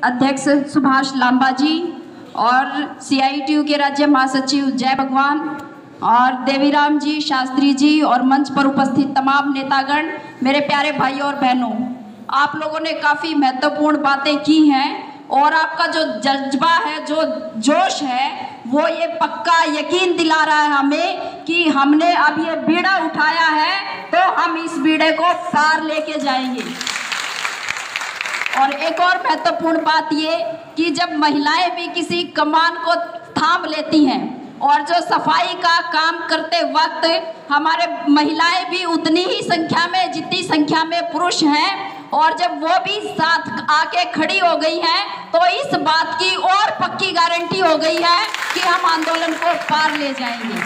अध्यक्ष सुभाष लांबा जी और CITU के राज्य महासचिव जय भगवान और देवीराम जी, शास्त्री जी और मंच पर उपस्थित तमाम नेतागण, मेरे प्यारे भाई और बहनों, आप लोगों ने काफ़ी महत्वपूर्ण बातें की हैं और आपका जो जज्बा है, जो जोश है, वो ये पक्का यकीन दिला रहा है हमें कि हमने अब ये बीड़ा उठाया है तो हम इस बीड़े को पार लेके जाएंगे। और एक और महत्वपूर्ण बात ये कि जब महिलाएं भी किसी कमान को थाम लेती हैं और जो सफाई का काम करते वक्त हमारे महिलाएं भी उतनी ही संख्या में जितनी संख्या में पुरुष हैं, और जब वो भी साथ आके खड़ी हो गई हैं तो इस बात की और पक्की गारंटी हो गई है कि हम आंदोलन को पार ले जाएंगे।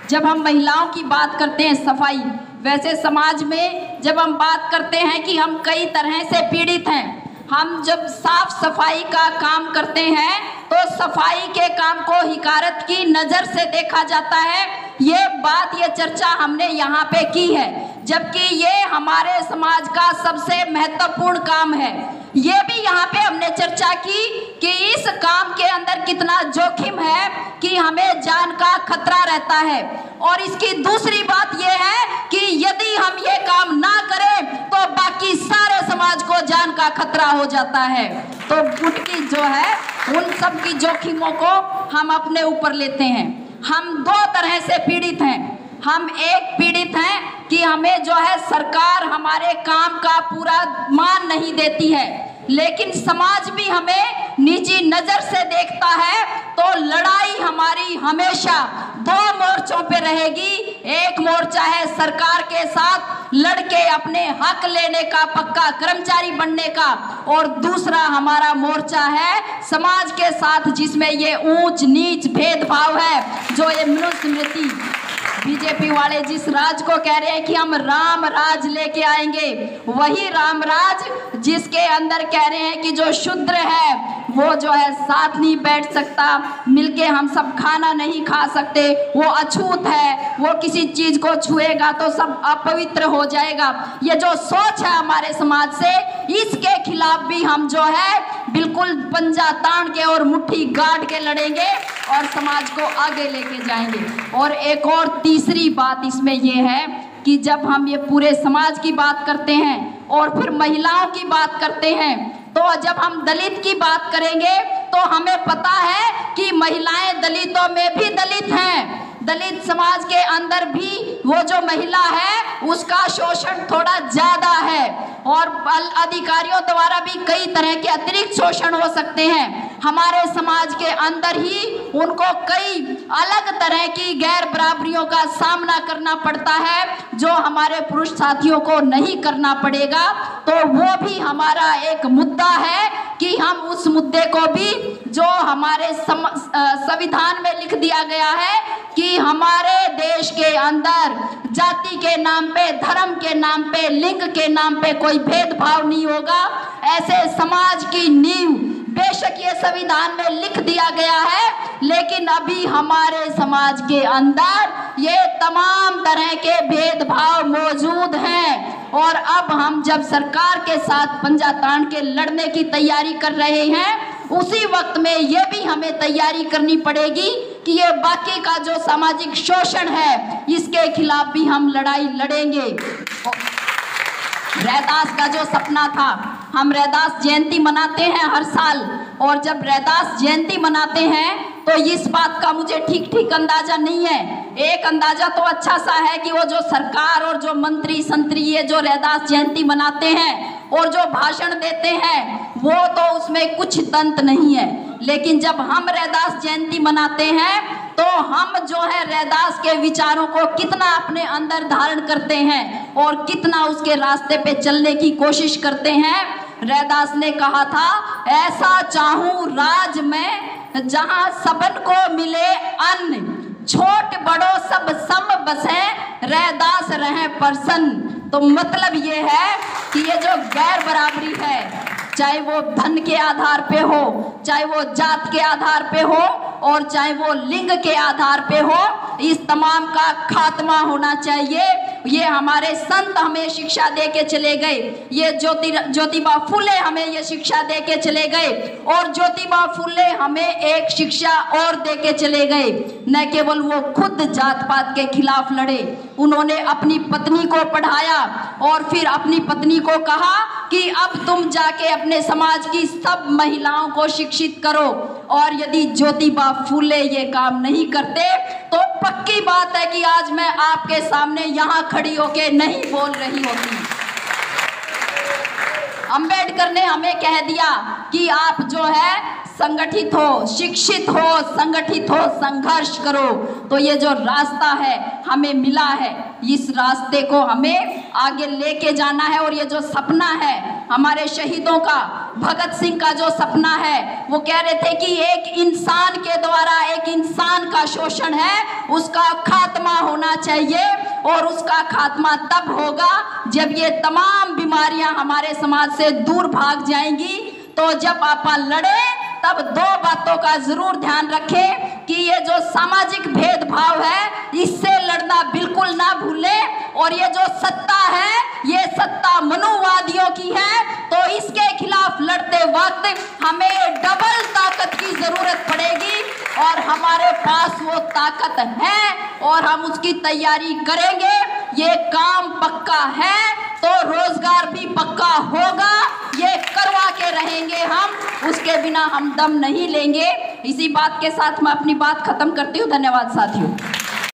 जब हम महिलाओं की बात करते हैं सफाई, वैसे समाज में जब हम बात करते हैं कि हम कई तरह से पीड़ित हैं, हम जब साफ सफाई का काम करते हैं तो सफाई के काम को हिकारत की नज़र से देखा जाता है। ये बात, ये चर्चा हमने यहाँ पे की है, जबकि ये हमारे समाज का सबसे महत्वपूर्ण काम है। ये भी यहाँ पे हमने चर्चा की कि इस काम के अंदर कितना जोखिम है, कि हमें जान का खतरा रहता है। और इसकी दूसरी बात ये है कि यदि हम ये काम ना करें तो बाकी सारे समाज को जान का खतरा हो जाता है। तो उनकी जो है, उन सब की जोखिमों को हम अपने ऊपर लेते हैं। हम दो तरह से पीड़ित हैं। हम एक पीड़ित हैं कि हमें जो है सरकार हमारे काम का पूरा मान नहीं देती है, लेकिन समाज भी हमें नीची नज़र से देखता है। तो लड़ाई हमारी हमेशा दो मोर्चों पे रहेगी। एक मोर्चा है सरकार के साथ लड़के अपने हक लेने का, पक्का कर्मचारी बनने का, और दूसरा हमारा मोर्चा है समाज के साथ, जिसमें ये ऊंच नीच भेदभाव है, जो ये मनुस्मृति बीजेपी वाले जिस राज को कह रहे हैं कि हम राम राज लेके आएंगे, वही राम राज जिसके अंदर कह रहे हैं कि जो शूद्र है वो जो है साथ नहीं बैठ सकता, मिलके हम सब खाना नहीं खा सकते, वो अछूत है, वो किसी चीज को छुएगा तो सब अपवित्र हो जाएगा। ये जो सोच है हमारे समाज से, इसके खिलाफ भी हम जो है बिल्कुल पंजा तान के और मुट्ठी गाड़ के लड़ेंगे और समाज को आगे लेके जाएंगे। और एक और तीसरी बात इसमें ये है कि जब हम ये पूरे समाज की बात करते हैं और फिर महिलाओं की बात करते हैं, तो जब हम दलित की बात करेंगे तो हमें पता है कि महिलाएं दलितों में भी दलित हैं। दलित समाज के अंदर भी वो जो महिला है उसका शोषण थोड़ा ज़्यादा है, और अधिकारियों द्वारा भी कई तरह के अतिरिक्त शोषण हो सकते हैं। हमारे समाज के अंदर ही उनको कई अलग तरह की गैर बराबरियों का सामना करना पड़ता है, जो हमारे पुरुष साथियों को नहीं करना पड़ेगा। तो वो भी हमारा एक मुद्दा है कि हम उस मुद्दे को भी, जो हमारे संविधान में लिख दिया गया है कि हमारे देश के अंदर जाति के नाम पे, धर्म के नाम पे, लिंग के नाम पे कोई भेदभाव नहीं होगा, ऐसे समाज की नींव बेशक ये संविधान में लिख दिया गया है, लेकिन अभी हमारे समाज के अंदर ये तमाम तरह के भेदभाव मौजूद हैं। और अब हम जब सरकार के साथ पंजा तान के लड़ने की तैयारी कर रहे हैं, उसी वक्त में ये भी हमें तैयारी करनी पड़ेगी कि ये बाकी का जो सामाजिक शोषण है, इसके खिलाफ भी हम लड़ाई लड़ेंगे। रैदास का जो सपना था, हम रैदास जयंती मनाते हैं हर साल, और जब रैदास जयंती मनाते हैं तो इस बात का मुझे ठीक अंदाजा नहीं है। एक अंदाजा तो अच्छा सा है कि वो जो सरकार और जो मंत्री संतरी ये जो रैदास जयंती मनाते हैं और जो भाषण देते हैं, वो तो उसमें कुछ तंत नहीं है। लेकिन जब हम रैदास जयंती मनाते हैं तो हम जो है रैदास के विचारों को कितना अपने अंदर धारण करते हैं और कितना उसके रास्ते पे चलने की कोशिश करते हैं। रैदास ने कहा था, ऐसा चाहूं राज में जहां सबन को मिले अन्न, छोट बड़ो सब सम बसे, रैदास रहे प्रसन्न। तो मतलब ये है कि ये जो गैर बराबरी है, चाहे वो धन के आधार पे हो, चाहे वो जात के आधार पे हो, और चाहे वो लिंग के आधार पे हो, इस तमाम का खात्मा होना चाहिए। ये हमारे संत हमें शिक्षा दे के चले गए, ये ज्योतिबा फुले हमें ये शिक्षा दे के चले गए। और ज्योतिबा फुले हमें एक शिक्षा और दे के चले गए, न केवल वो खुद जात पात के खिलाफ लड़े, उन्होंने अपनी पत्नी को पढ़ाया और फिर अपनी पत्नी को कहा कि अब तुम जाके अपने समाज की सब महिलाओं को शिक्षित करो। और यदि ज्योतिबा फुले ये काम नहीं करते तो पक्की बात है कि आज मैं आपके सामने यहाँ खड़ी होके नहीं बोल रही होती। अंबेडकर ने हमें कह दिया कि आप जो है संगठित हो, शिक्षित हो, संगठित हो, संघर्ष करो। तो ये जो रास्ता है हमें मिला है, इस रास्ते को हमें आगे लेके जाना है। और ये जो सपना है हमारे शहीदों का, भगत सिंह का जो सपना है, वो कह रहे थे कि एक इंसान के द्वारा एक इंसान का शोषण है, उसका खात्मा होना चाहिए। और उसका खात्मा तब होगा जब ये तमाम बीमारियां हमारे समाज से दूर भाग जाएंगी। तो जब आपा लड़े तब दो बातों का जरूर ध्यान रखें कि ये जो सामाजिक भेदभाव है इससे लड़ना बिल्कुल ना भूलें। और ये जो सत्ता है ये सत्ता मनुवादियों की है, तो इसके खिलाफ लड़ते वक्त हमें डबल ताकत की जरूरत पड़ेगी। और हमारे पास वो ताकत है और हम उसकी तैयारी करेंगे। ये काम पक्का है तो रोजगार भी पक्का होगा, ये करवा के रहेंगे हम, उसके बिना हम दम नहीं लेंगे। इसी बात के साथ मैं अपनी बात खत्म करती हूँ। धन्यवाद साथियों।